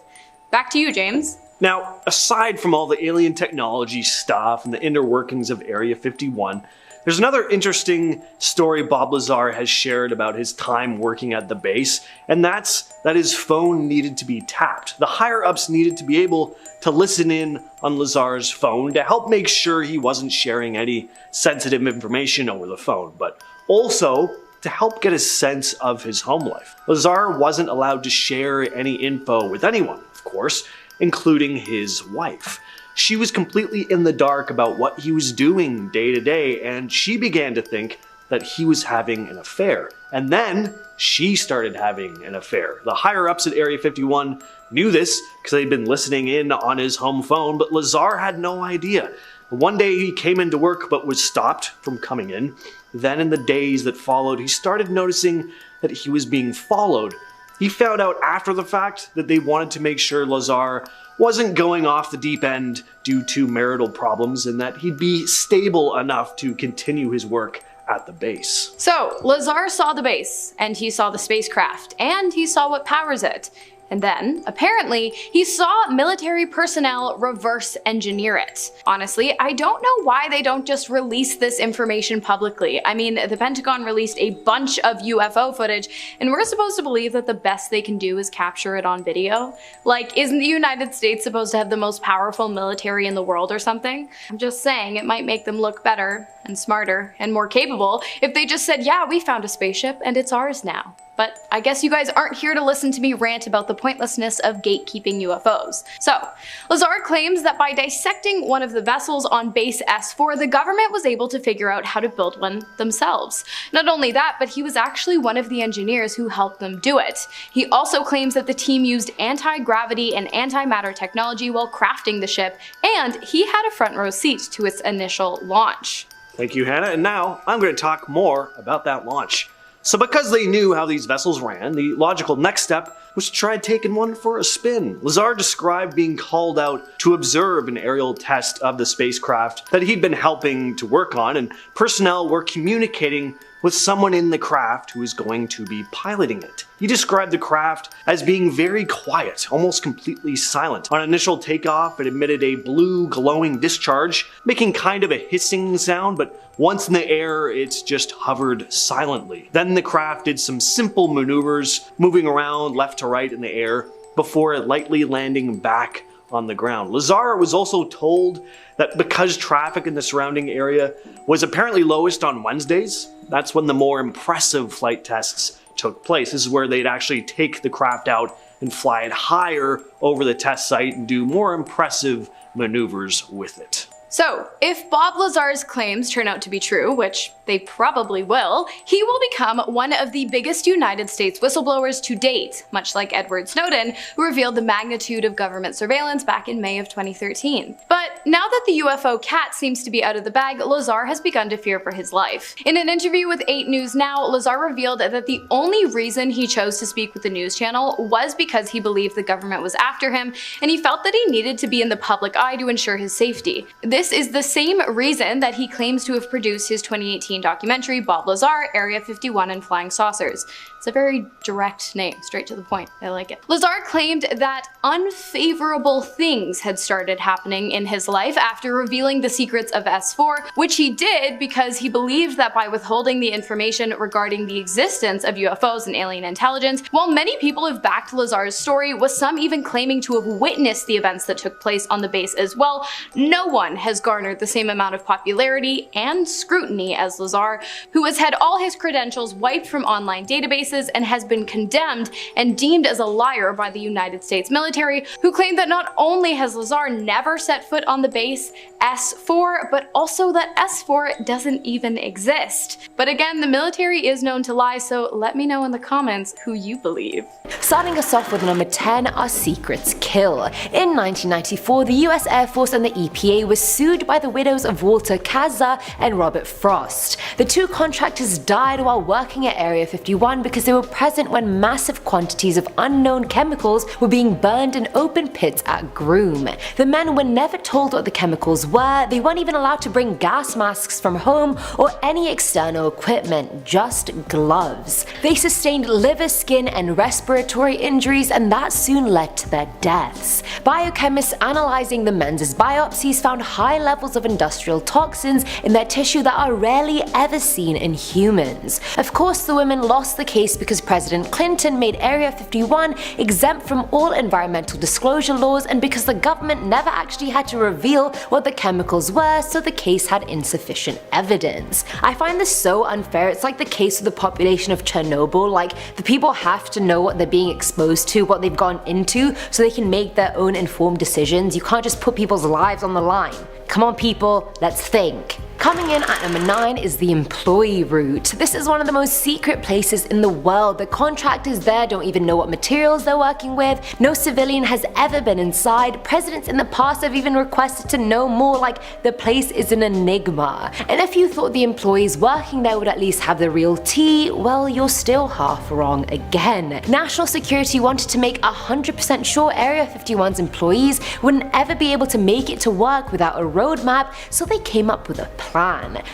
Back to you, James. Now, aside from all the alien technology stuff and the inner workings of Area 51, there's another interesting story Bob Lazar has shared about his time working at the base, and that's that his phone needed to be tapped. The higher-ups needed to be able to listen in on Lazar's phone to help make sure he wasn't sharing any sensitive information over the phone, but also to help get a sense of his home life. Lazar wasn't allowed to share any info with anyone, of course, including his wife. She was completely in the dark about what he was doing day to day, and she began to think that he was having an affair. And then she started having an affair. The higher-ups at Area 51 knew this because they'd been listening in on his home phone, but Lazar had no idea. One day he came into work but was stopped from coming in. Then in the days that followed, he started noticing that he was being followed. He found out after the fact that they wanted to make sure Lazar wasn't going off the deep end due to marital problems, and that he'd be stable enough to continue his work at the base. So, Lazar saw the base, and he saw the spacecraft, and he saw what powers it. And then, apparently, he saw military personnel reverse engineer it. Honestly, I don't know why they don't just release this information publicly. I mean, the Pentagon released a bunch of UFO footage, and we're supposed to believe that the best they can do is capture it on video? Like, isn't the United States supposed to have the most powerful military in the world or something? I'm just saying, it might make them look better, and smarter, and more capable if they just said, yeah, we found a spaceship, and it's ours now. But I guess you guys aren't here to listen to me rant about the pointlessness of gatekeeping UFOs. So, Lazar claims that by dissecting one of the vessels on Base S4, the government was able to figure out how to build one themselves. Not only that, but he was actually one of the engineers who helped them do it. He also claims that the team used anti-gravity and antimatter technology while crafting the ship, and he had a front row seat to its initial launch. Thank you, Hannah, and now I'm going to talk more about that launch. So because they knew how these vessels ran, the logical next step was to try taking one for a spin. Lazar described being called out to observe an aerial test of the spacecraft that he'd been helping to work on, and personnel were communicating with someone in the craft who was going to be piloting it. He described the craft as being very quiet, almost completely silent. On initial takeoff, it emitted a blue glowing discharge, making kind of a hissing sound, but once in the air, it just hovered silently. Then the craft did some simple maneuvers, moving around left to right in the air, before lightly landing back on the ground. Lazar was also told that because traffic in the surrounding area was apparently lowest on Wednesdays, that's when the more impressive flight tests took place. This is where they'd actually take the craft out and fly it higher over the test site and do more impressive maneuvers with it. So, if Bob Lazar's claims turn out to be true, which they probably will, he will become one of the biggest United States whistleblowers to date, much like Edward Snowden, who revealed the magnitude of government surveillance back in May of 2013. But now that the UFO cat seems to be out of the bag, Lazar has begun to fear for his life. In an interview with 8 News Now, Lazar revealed that the only reason he chose to speak with the news channel was because he believed the government was after him, and he felt that he needed to be in the public eye to ensure his safety. This is the same reason that he claims to have produced his 2018 documentary Bob Lazar, Area 51 and Flying Saucers. It's a very direct name, straight to the point. I like it. Lazar claimed that unfavorable things had started happening in his life after revealing the secrets of S4, which he did because he believed that by withholding the information regarding the existence of UFOs and alien intelligence, while many people have backed Lazar's story, with some even claiming to have witnessed the events that took place on the base as well, no one has garnered the same amount of popularity and scrutiny as Lazar, who has had all his credentials wiped from online databases and has been condemned and deemed as a liar by the United States military, who claim that not only has Lazar never set foot on the base S4, but also that S4 doesn't even exist. But again, the military is known to lie, so let me know in the comments who you believe. Starting us off with number 10, our secrets kill. In 1994, the US Air Force and the EPA were sued by the widows of Walter Kaza and Robert Frost. The two contractors died while working at Area 51 because they were present when massive quantities of unknown chemicals were being burned in open pits at Groom. The men were never told what the chemicals were, they weren't even allowed to bring gas masks from home or any external equipment, just gloves. They sustained liver, skin and respiratory injuries, and that soon led to their deaths. Biochemists analyzing the men's biopsies found high levels of industrial toxins in their tissue that are rarely ever seen in humans. Of course, the women lost the case because President Clinton made Area 51 exempt from all environmental disclosure laws, and because the government never actually had to reveal what the chemicals were, so the case had insufficient evidence. I find this so unfair. It's like the case of the population of Chernobyl. Like, the people have to know what they're being exposed to, what they've gone into, so they can make their own informed decisions. You can't just put people's lives on the line. Come on people, let's think. Coming in at number 9 is the employee route. This is one of the most secret places in the world. The contractors there don't even know what materials they're working with. No civilian has ever been inside. Presidents in the past have even requested to know more, like the place is an enigma. And if you thought the employees working there would at least have the real tea, well, you're still half wrong again. National security wanted to make 100% sure Area 51's employees wouldn't ever be able to make it to work without a roadmap, so they came up with a plan.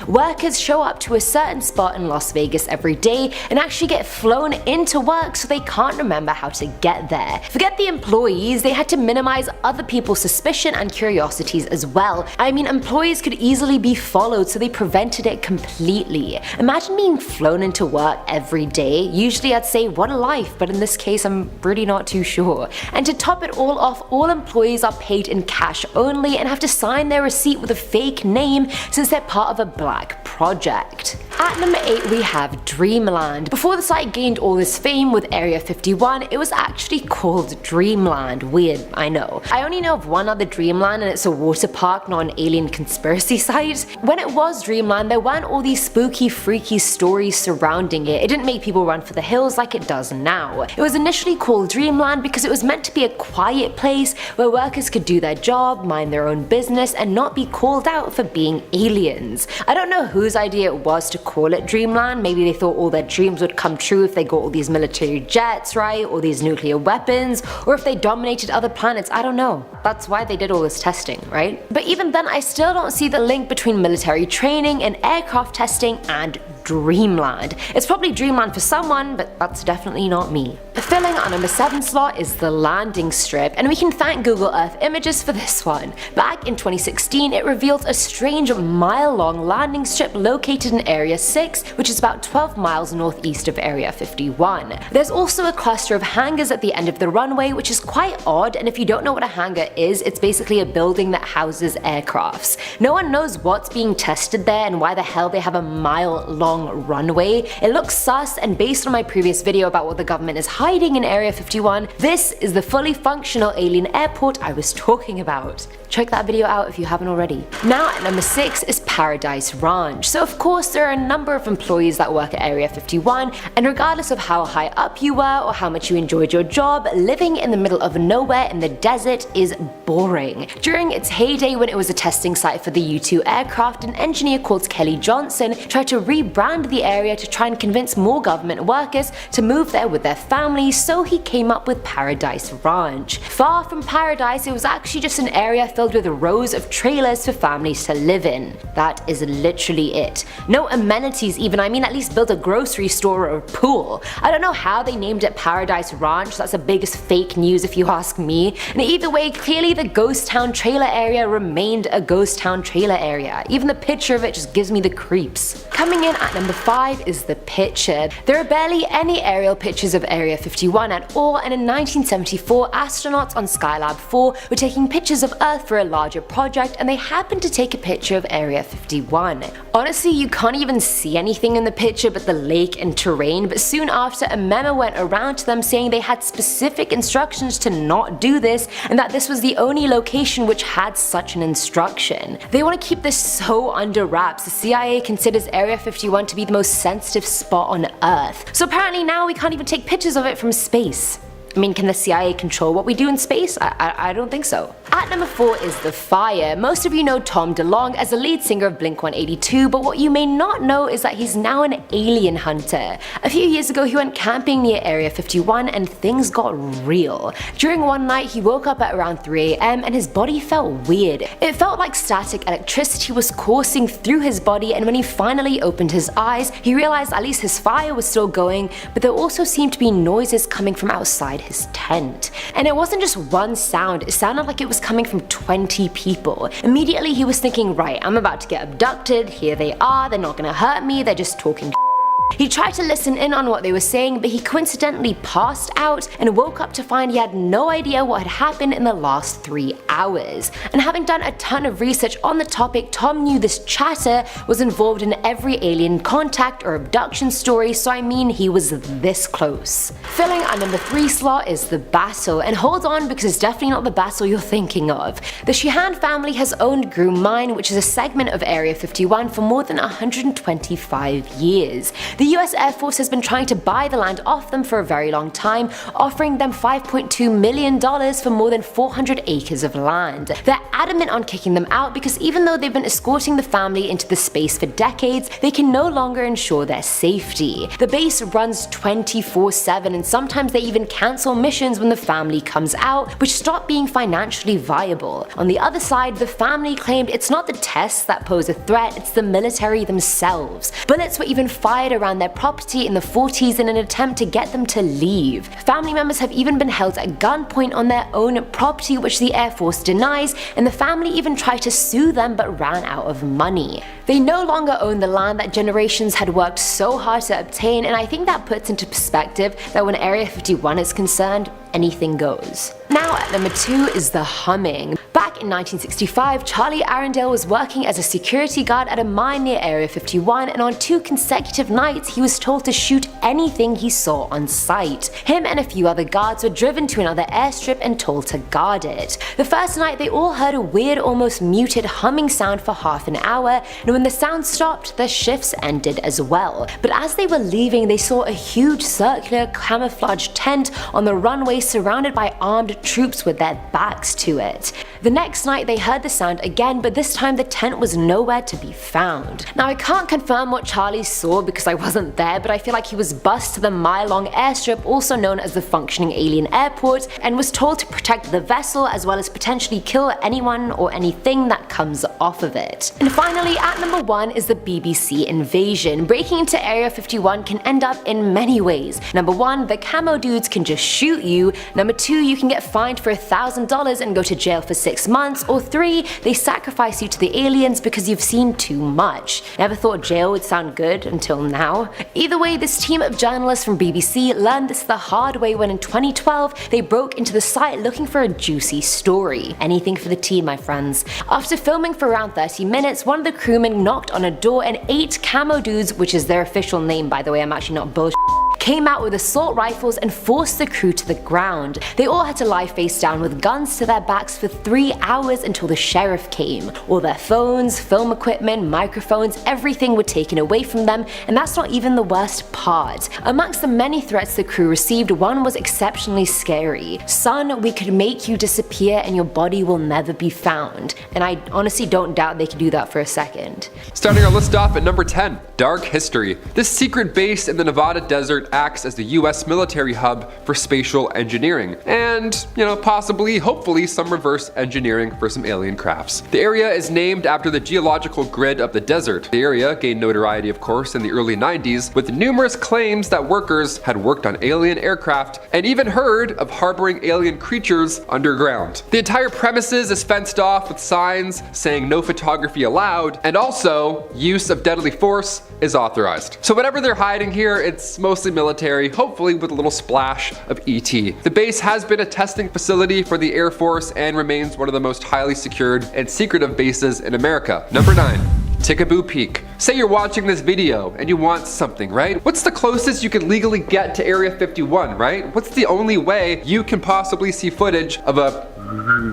Workers show up to a certain spot in Las Vegas every day and actually get flown into work, so they can't remember how to get there. Forget the employees, they had to minimize other people's suspicion and curiosities as well. I mean, employees could easily be followed, so they prevented it completely. Imagine being flown into work every day. Usually I'd say what a life, but in this case I'm really not too sure. And to top it all off, all employees are paid in cash only and have to sign their receipt with a fake name since they're part of a black project. At number 8 we have Dreamland. Before the site gained all this fame with Area 51, it was actually called Dreamland. Weird, I know. I only know of one other Dreamland, and it's a water park, not an alien conspiracy site. When it was Dreamland, there weren't all these spooky, freaky stories surrounding it. It didn't make people run for the hills like it does now. It was initially called Dreamland because it was meant to be a quiet place where workers could do their job, mind their own business, and not be called out for being aliens. I don't know whose idea it was to call it Dreamland. Maybe they thought all their dreams would come true if they got all these military jets, right, or these nuclear weapons, or if they dominated other planets. I don't know. That's why they did all this testing, right? But even then, I still don't see the link between military training and aircraft testing and Dreamland. It's probably Dreamland for someone, but that's definitely not me. Filling our number 7 slot is the landing strip, and we can thank Google Earth Images for this one. Back in 2016, it revealed a strange mile-long landing strip located in Area 6, which is about 12 miles northeast of Area 51. There's also a cluster of hangars at the end of the runway, which is quite odd, and if you don't know what a hangar is, it's basically a building that houses aircrafts. No one knows what's being tested there and why the hell they have a mile-long long runway. It looks sus, and based on my previous video about what the government is hiding in Area 51, this is the fully functional alien airport I was talking about. Check that video out if you haven't already. Now at number 6 is Paradise Ranch. So of course there are a number of employees that work at Area 51, and regardless of how high up you were or how much you enjoyed your job, living in the middle of nowhere in the desert is boring. During its heyday when it was a testing site for the U-2 aircraft, an engineer called Kelly Johnson tried to rebrand the area to try and convince more government workers to move there with their families, so he came up with Paradise Ranch. Far from paradise, it was actually just an area filled with rows of trailers for families to live in. That is literally it. No amenities even, I mean at least build a grocery store or a pool. I don't know how they named it Paradise Ranch, that's the biggest fake news if you ask me. And either way, clearly the ghost town trailer area remained a ghost town trailer area. Even the picture of it just gives me the creeps. Coming in at number 5 is the picture. There are barely any aerial pictures of Area 51 at all, and in 1974 astronauts on Skylab 4 were taking pictures of Earth for a larger project, and they happened to take a picture of Area 51. Honestly, you can't even see anything in the picture but the lake and terrain, but soon after a memo went around to them saying they had specific instructions to not do this, and that this was the only location which had such an instruction. They want to keep this so under wraps. The CIA considers Area 51 to be the most sensitive spot on Earth, so apparently now we can't even take pictures of it from space. I mean, can the CIA control what we do in space? I don't think so. At number 4 is The Fire. Most of you know Tom DeLonge as the lead singer of Blink-182, but what you may not know is that he's now an alien hunter. A few years ago he went camping near Area 51 and things got real. During one night he woke up at around 3 AM and his body felt weird. It felt like static electricity was coursing through his body, and when he finally opened his eyes he realized at least his fire was still going, but there also seemed to be noises coming from outside his tent. And it wasn't just one sound, it sounded like it was coming from 20 people. Immediately he was thinking, right, I'm about to get abducted, here they are, they're not gonna hurt me, they're just talking. He tried to listen in on what they were saying, but he coincidentally passed out and woke up to find he had no idea what had happened in the last 3 hours. And having done a ton of research on the topic, Tom knew this chatter was involved in every alien contact or abduction story, so I mean he was this close. Filling our number 3 slot is the Bassel, and hold on because it's definitely not the Bassel you're thinking of. The Sheehan family has owned Groom Mine, which is a segment of Area 51, for more than 125 years. The US Air Force has been trying to buy the land off them for a very long time, offering them $5.2 million for more than 400 acres of land. They're adamant on kicking them out because even though they've been escorting the family into the space for decades, they can no longer ensure their safety. The base runs 24/7, and sometimes they even cancel missions when the family comes out, which stop being financially viable. On the other side, the family claimed it's not the tests that pose a threat, it's the military themselves. Bullets were even fired around their property in the 40s in an attempt to get them to leave. Family members have even been held at gunpoint on their own property, which the Air Force denies, and the family even tried to sue them but ran out of money. They no longer own the land that generations had worked so hard to obtain, and I think that puts into perspective that when Area 51 is concerned, anything goes. Now at number 2 is the Humming. Back in 1965, Charlie Arundel was working as a security guard at a mine near Area 51, and on 2 consecutive nights he was told to shoot anything he saw on sight. Him and a few other guards were driven to another airstrip and told to guard it. The first night they all heard a weird, almost muted humming sound for half an hour, and when the sound stopped, their shifts ended as well. But as they were leaving, they saw a huge circular camouflage tent on the runway surrounded by armed troops with their backs to it. The next night they heard the sound again, but this time the tent was nowhere to be found. Now I can't confirm what Charlie saw because I wasn't there, but I feel like he was bussed to the mile-long airstrip, also known as the functioning alien airport, and was told to protect the vessel as well as potentially kill anyone or anything that comes off of it. And finally, at number 1 is the BBC invasion. Breaking into Area 51 can end up in many ways. Number 1, the camo dudes can just shoot you. Number 2, you can get fined for $1,000 and go to jail for 6 months. Or 3, they sacrifice you to the aliens because you've seen too much. Never thought jail would sound good until now. now. Either way, this team of journalists from BBC learned this the hard way when in 2012 they broke into the site looking for a juicy story. Anything for the team, my friends. After filming for around 30 minutes, one of the crewmen knocked on a door and 8 camo dudes, which is their official name by the way, I'm actually not bullshit, came out with assault rifles and forced the crew to the ground. They all had to lie face down with guns to their backs for 3 hours until the sheriff came. All their phones, film equipment, microphones, everything were taken away from them, and that's not even the worst part. Amongst the many threats the crew received, one was exceptionally scary. "Son, we could make you disappear and your body will never be found." And I honestly don't doubt they could do that for a second. Starting our list off at number 10, Dark History. This secret base in the Nevada desert acts as the US military hub for spatial engineering, and, possibly, hopefully, some reverse engineering for some alien crafts. The area is named after the geological grid of the desert. The area gained notoriety, of course, in the early 90s, with numerous claims that workers had worked on alien aircraft and even heard of harboring alien creatures underground. The entire premises is fenced off with signs saying no photography allowed, and also use of deadly force is authorized. So whatever they're hiding here, it's mostly military, hopefully with a little splash of ET. The base has been a testing facility for the Air Force and remains one of the most highly secured and secretive bases in America. Number 9. Tikaboo Peak. Say you're watching this video and you want something, right? What's the closest you can legally get to Area 51, right? What's the only way you can possibly see footage of a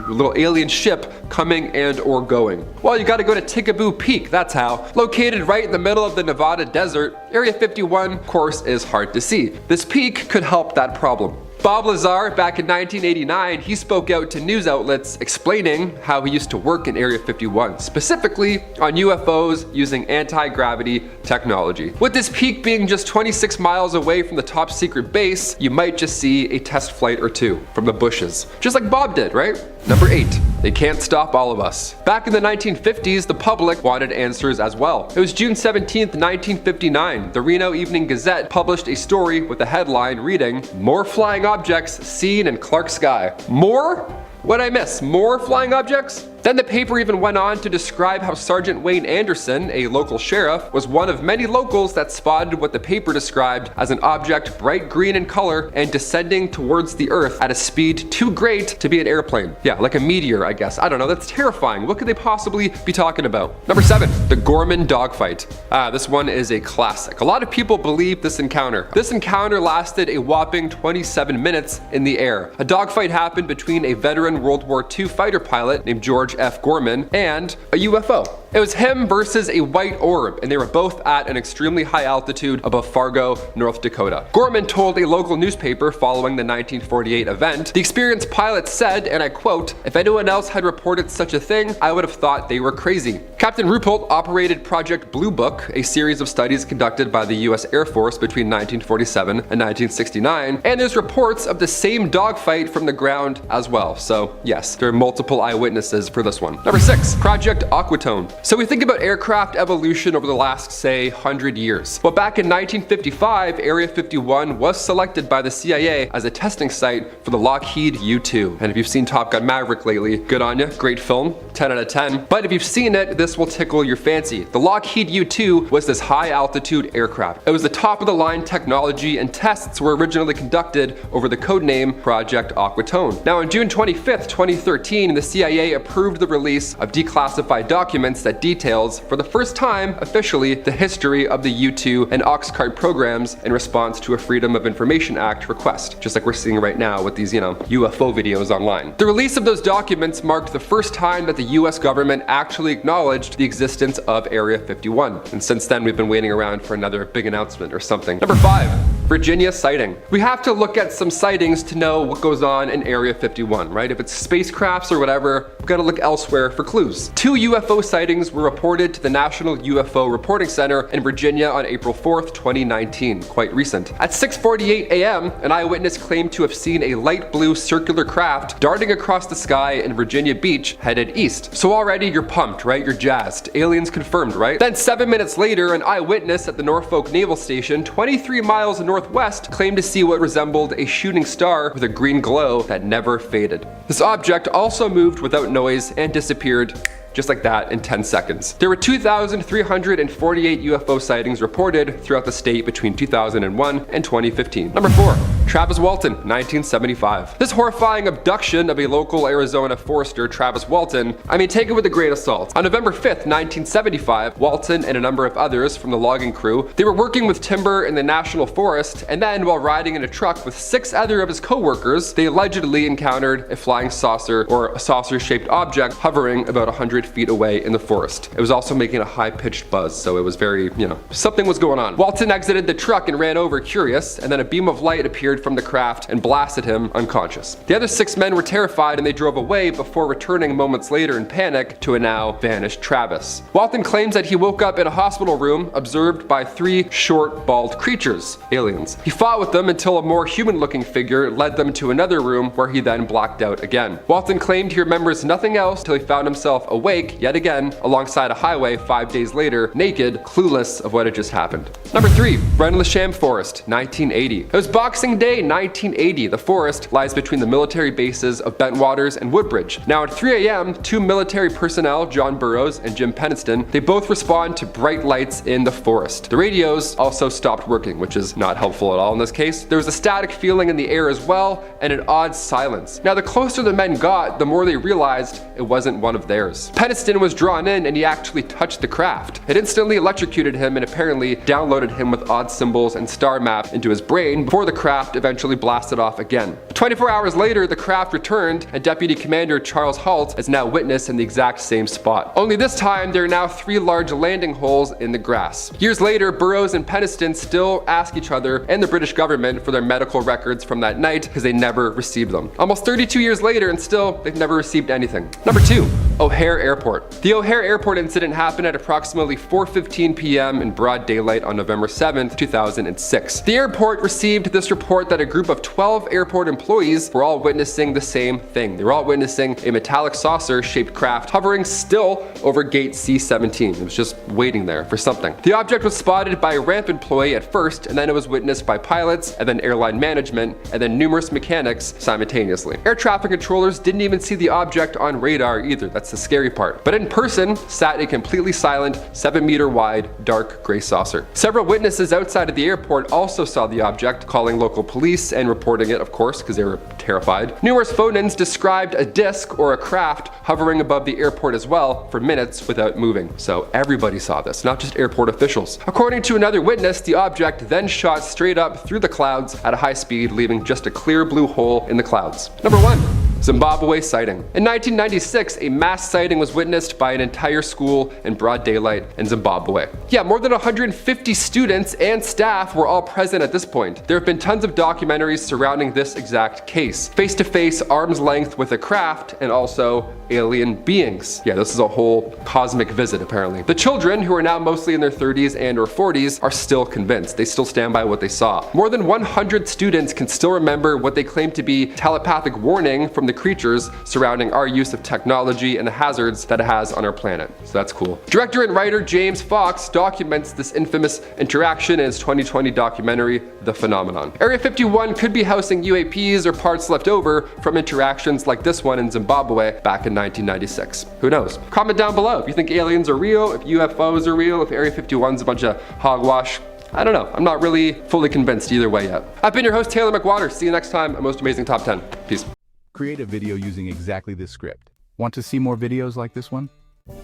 little alien ship coming and or going? Well, you gotta go to Tikaboo Peak, that's how. Located right in the middle of the Nevada desert, Area 51, of course, is hard to see. This peak could help that problem. Bob Lazar, back in 1989, he spoke out to news outlets explaining how he used to work in Area 51, specifically on UFOs using anti-gravity technology. With this peak being just 26 miles away from the top secret base, you might just see a test flight or two from the bushes. Just like Bob did, right? Number 8. They can't stop all of us. Back in the 1950s, the public wanted answers as well. It was June 17th, 1959. The Reno Evening Gazette published a story with a headline reading, "More flying objects seen in Clark sky." More? What'd I miss? More flying objects? Then the paper even went on to describe how Sergeant Wayne Anderson, a local sheriff, was one of many locals that spotted what the paper described as an object bright green in color and descending towards the earth at a speed too great to be an airplane. Yeah, like a meteor, I guess. I don't know, that's terrifying. What could they possibly be talking about? Number 7, the Morman Dog Fight. This one is a classic. A lot of people believe this encounter. This encounter lasted a whopping 27 minutes in the air. A dogfight happened between a veteran World War II fighter pilot named George F. Gorman and a UFO. It was him versus a white orb, and they were both at an extremely high altitude above Fargo, North Dakota. Gorman told a local newspaper following the 1948 event, "The experienced pilot said, and I quote, 'If anyone else had reported such a thing, I would have thought they were crazy.'" Captain Ruppelt operated Project Blue Book, a series of studies conducted by the US Air Force between 1947 and 1969, and there's reports of the same dogfight from the ground as well. So yes, there are multiple eyewitnesses for this one. Number 6, Project Aquatone. So we think about aircraft evolution over the last, say, 100 years. Well, back in 1955, Area 51 was selected by the CIA as a testing site for the Lockheed U-2. And if you've seen Top Gun Maverick lately, good on you, great film, 10 out of 10. But if you've seen it, this will tickle your fancy. The Lockheed U-2 was this high altitude aircraft. It was the top of the line technology, and tests were originally conducted over the codename Project Aquatone. Now on June 25th, 2013, the CIA approved the release of declassified documents that details, for the first time officially, the history of the U-2 and Oxcart programs in response to a Freedom of Information Act request, just like we're seeing right now with these, UFO videos online. The release of those documents marked the first time that the US government actually acknowledged the existence of Area 51. And since then, we've been waiting around for another big announcement or something. Number 5, Virginia sighting. We have to look at some sightings to know what goes on in Area 51, right? If it's spacecrafts or whatever, we've got to look elsewhere for clues. 2 UFO sightings were reported to the National UFO Reporting Center in Virginia on April 4th, 2019, quite recent. At 6:48 a.m., an eyewitness claimed to have seen a light blue circular craft darting across the sky in Virginia Beach headed east. So already you're pumped, right? You're jazzed. Aliens confirmed, right? Then 7 minutes later, an eyewitness at the Norfolk Naval Station, 23 miles northwest, claimed to see what resembled a shooting star with a green glow that never faded. This object also moved without noise and disappeared just like that in 10 seconds. There were 2,348 UFO sightings reported throughout the state between 2001 and 2015. Number 4. Travis Walton, 1975. This horrifying abduction of a local Arizona forester, Travis Walton, take it with a grain of salt. On November 5th, 1975, Walton and a number of others from the logging crew, they were working with timber in the national forest, and then while riding in a truck with 6 other of his co-workers, they allegedly encountered a flying saucer or a saucer-shaped object hovering about 100 feet away in the forest. It was also making a high-pitched buzz, so it was very, something was going on. Walton exited the truck and ran over curious, and then a beam of light appeared from the craft and blasted him unconscious. The other 6 men were terrified and they drove away before returning moments later in panic to a now vanished Travis. Walton claims that he woke up in a hospital room observed by 3 short, bald creatures, aliens. He fought with them until a more human-looking figure led them to another room where he then blacked out again. Walton claimed he remembers nothing else till he found himself awake yet again alongside a highway 5 days later, naked, clueless of what had just happened. Number 3. Run in the Sham Forest, 1980. It was Boxing Day 1980. The forest lies between the military bases of Bentwaters and Woodbridge. Now at 3 a.m., 2 military personnel, John Burroughs and Jim Peniston, they both respond to bright lights in the forest. The radios also stopped working, which is not helpful at all in this case. There was a static feeling in the air as well, and an odd silence. Now the closer the men got, the more they realized it wasn't one of theirs. Peniston was drawn in and he actually touched the craft. It instantly electrocuted him and apparently downloaded him with odd symbols and star map into his brain before the craft eventually blasted off again. 24 hours later, the craft returned and Deputy Commander Charles Halt is now witness in the exact same spot. Only this time, there are now 3 large landing holes in the grass. Years later, Burroughs and Peniston still ask each other and the British government for their medical records from that night because they never received them. Almost 32 years later and still, they've never received anything. Number 2. OHare Airport. The OHare Airport incident happened at approximately 4:15 p.m. in broad daylight on November 7th, 2006. The airport received this report that a group of 12 airport employees were all witnessing the same thing. They were all witnessing a metallic saucer-shaped craft hovering still over gate C-17. It was just waiting there for something. The object was spotted by a ramp employee at first, and then it was witnessed by pilots, and then airline management, and then numerous mechanics simultaneously. Air traffic controllers didn't even see the object on radar either. That's the scary part. But in person, sat a completely silent, 7-meter wide, dark gray saucer. Several witnesses outside of the airport also saw the object, calling local police and reporting it, of course, because they were terrified. Numerous phone-ins described a disc or a craft hovering above the airport as well for minutes without moving. So everybody saw this, not just airport officials. According to another witness, the object then shot straight up through the clouds at a high speed, leaving just a clear blue hole in the clouds. Number 1. Zimbabwe Sighting. In 1996, a mass sighting was witnessed by an entire school in broad daylight in Zimbabwe. Yeah, more than 150 students and staff were all present at this point. There have been tons of documentaries surrounding this exact case. Face-to-face, arm's length with a craft, and also alien beings. Yeah, this is a whole cosmic visit apparently. The children, who are now mostly in their 30s and or 40s, are still convinced. They still stand by what they saw. More than 100 students can still remember what they claim to be telepathic warning from the creatures surrounding our use of technology and the hazards that it has on our planet. So that's cool. Director and writer James Fox documents this infamous interaction in his 2020 documentary, The Phenomenon. Area 51 could be housing UAPs or parts left over from interactions like this one in Zimbabwe back in 1996. Who knows? Comment down below if you think aliens are real, if UFOs are real, if Area 51's a bunch of hogwash. I don't know. I'm not really fully convinced either way yet. I've been your host, Taylor McWater. See you next time at Most Amazing Top 10. Peace. Create a video using exactly this script. Want to see more videos like this one?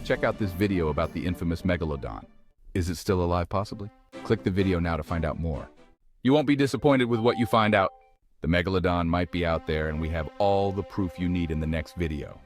Check out this video about the infamous Megalodon. Is it still alive possibly? Click the video now to find out more. You won't be disappointed with what you find out. The Megalodon might be out there and we have all the proof you need in the next video.